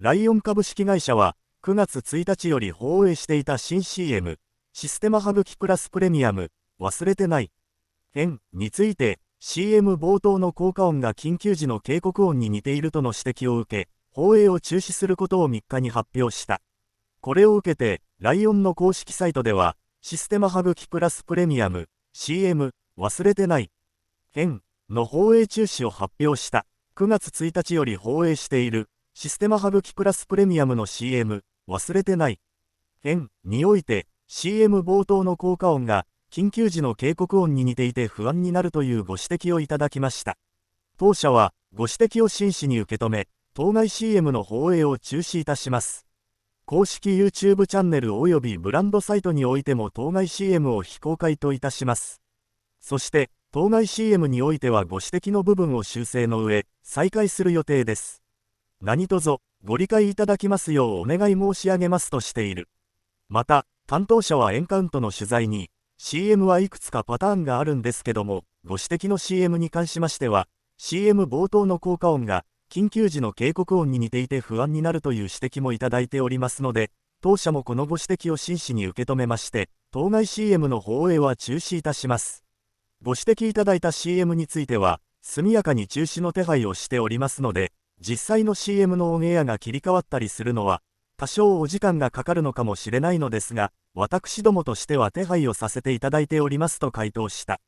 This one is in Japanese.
ライオン株式会社は9月1日より放映していた新 CM、システマハグキプラスプレミアム、忘れてない編について、CM 冒頭の効果音が緊急時の警告音に似ているとの指摘を受け、放映を中止することを3日に発表した。これを受けて、ライオンの公式サイトでは、システマハグキプラスプレミアム、CM、忘れてない編の放映中止を発表した。9月1日より放映している、システマハグキプラスプレミアムの CM、忘れてない編において、CM 冒頭の効果音が、緊急時の警告音に似ていて不安になるというご指摘をいただきました。当社は、ご指摘を真摯に受け止め、当該 CM の放映を中止いたします。公式 YouTube チャンネル及びブランドサイトにおいても当該 CM を非公開といたします。そして、当該 CM においてはご指摘の部分を修正の上、再開する予定です。何卒、ご理解いただきますようお願い申し上げますとしている。また、担当者はエンカウントの取材に、CM はいくつかパターンがあるんですけども、ご指摘の CM に関しましては、CM 冒頭の効果音が、緊急時の警告音に似ていて不安になるという指摘もいただいておりますので、当社もこのご指摘を真摯に受け止めまして、当該 CM の放映は中止いたします。ご指摘いただいた CM については、速やかに中止の手配をしておりますので、実際の CM のオンエアが切り替わったりするのは、多少お時間がかかるのかもしれないのですが、私どもとしては手配をさせていただいておりますと回答した。